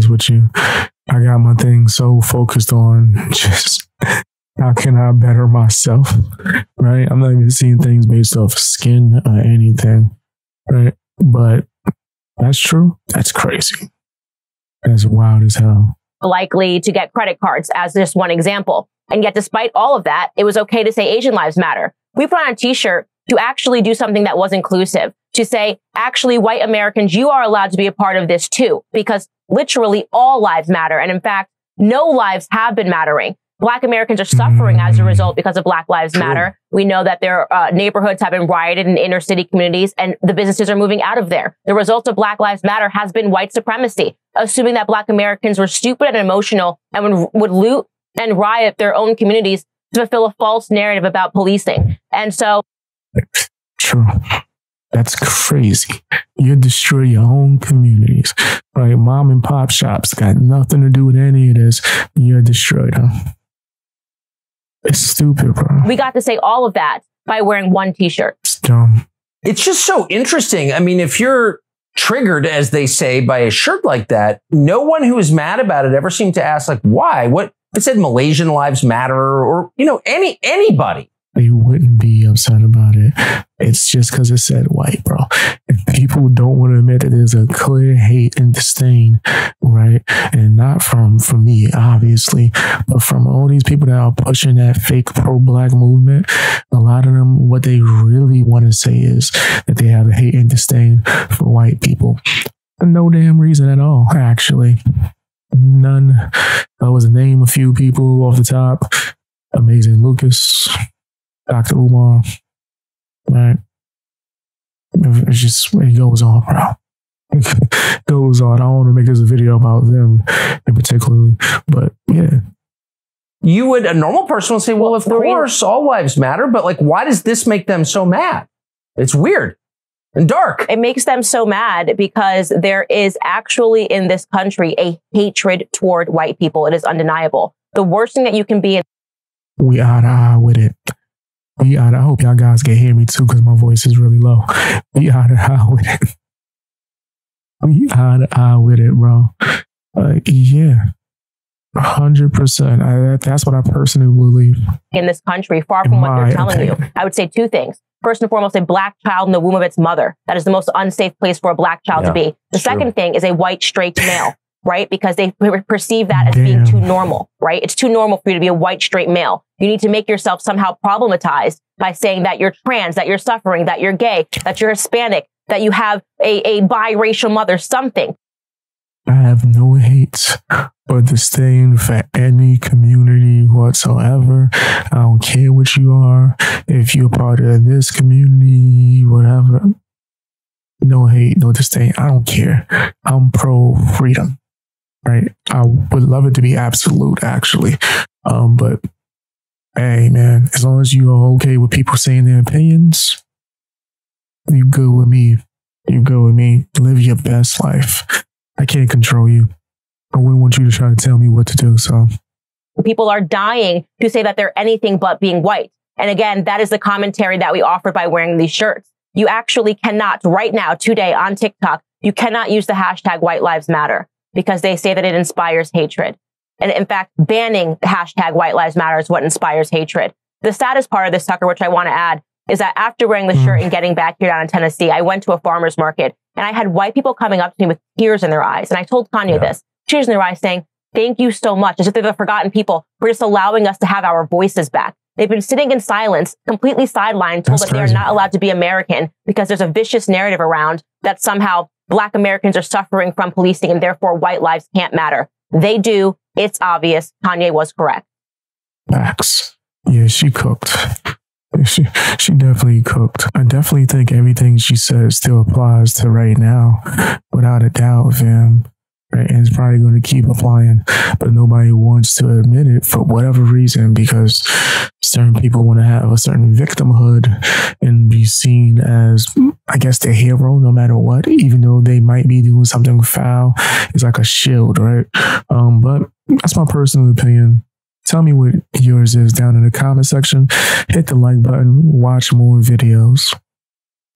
honest with you. I got my thing so focused on just how can I better myself, right? I'm not even seeing things based off skin or anything, right? But that's true. That's crazy. That's wild as hell. Likely to get credit cards as just one example. And yet, despite all of that, it was okay to say Asian lives matter. We put on a t-shirt to actually do something that was inclusive, to say, actually, white Americans, you are allowed to be a part of this too, because literally all lives matter. And in fact, no lives have been mattering. Black Americans are suffering as a result because of Black Lives Matter. We know that their neighborhoods have been rioted in inner city communities and the businesses are moving out of there. The result of Black Lives Matter has been white supremacy, assuming that Black Americans were stupid and emotional and would loot and riot their own communities to fulfill a false narrative about policing. And so... True. That's crazy. You destroy your own communities, right? Mom and pop shops got nothing to do with any of this. You destroyed them. It's stupid, bro. We got to say all of that by wearing one t-shirt. It's dumb. It's just so interesting. I mean, if you're triggered, as they say, by a shirt like that, no one who is mad about it ever seemed to ask, like, why? What? It said Malaysian lives matter, or, you know, anybody. They wouldn't be upset about it. It's just because it said white, bro. If people don't want to admit that there's a clear hate and disdain, right? And not from me, obviously, but from all these people that are pushing that fake pro-Black movement. A lot of them, what they really want to say is that they have a hate and disdain for white people. For no damn reason at all, actually. None. I was to name a few people off the top. Amazing Lucas, Dr. Umar, right? It's just, it goes on, bro. It goes on. I don't want to make this a video about them in particularly, but yeah. You would, a normal person would say, well, of course, all lives matter, but like, why does this make them so mad? It's weird and dark. It makes them so mad because there is actually in this country a hatred toward white people. It is undeniable. The worst thing that you can be. We eye to eye with it. I hope y'all guys can hear me too, because my voice is really low. We eye to eye with it. We eye to eye with it, bro. Yeah, 100%. That's what I personally believe. In this country, far from what they're telling you, I would say two things. First and foremost, a Black child in the womb of its mother. That is the most unsafe place for a Black child to be. The second thing is a white straight male, right? Because they perceive that as being too normal, right? It's too normal for you to be a white straight male. You need to make yourself somehow problematized by saying that you're trans, that you're suffering, that you're gay, that you're Hispanic, that you have a biracial mother, something. I have no hate or disdain for any community whatsoever. I don't care what you are. If you're part of this community, whatever. No hate, no disdain. I don't care. I'm pro freedom, right? I would love it to be absolute, actually. But hey, man, as long as you are okay with people saying their opinions, you good with me. You good with me. Live your best life. I can't control you. I wouldn't want you to try to tell me what to do, so. People are dying to say that they're anything but being white. And again, that is the commentary that we offer by wearing these shirts. You actually cannot, right now, today on TikTok, you cannot use the hashtag White Lives Matter because they say that it inspires hatred. And in fact, banning the hashtag White Lives Matter is what inspires hatred. The saddest part of this, Tucker, which I want to add, is that after wearing the shirt and getting back here down in Tennessee, I went to a farmer's market and I had white people coming up to me with tears in their eyes. And I told Kanye this, tears in their eyes saying, thank you so much, as if they're the forgotten people for just allowing us to have our voices back. They've been sitting in silence, completely sidelined, told that they are not allowed to be American because there's a vicious narrative around that somehow Black Americans are suffering from policing and therefore white lives can't matter. They do. It's obvious. Kanye was correct. Facts. Yeah, she cooked. She definitely cooked. I definitely think everything she said still applies to right now, without a doubt, fam. Right? And it's probably going to keep applying, but nobody wants to admit it for whatever reason, because certain people want to have a certain victimhood and be seen as, I guess, the hero no matter what, even though they might be doing something foul. It's like a shield, right? But that's my personal opinion. Tell me what yours is down in the comment section. Hit the like button. Watch more videos.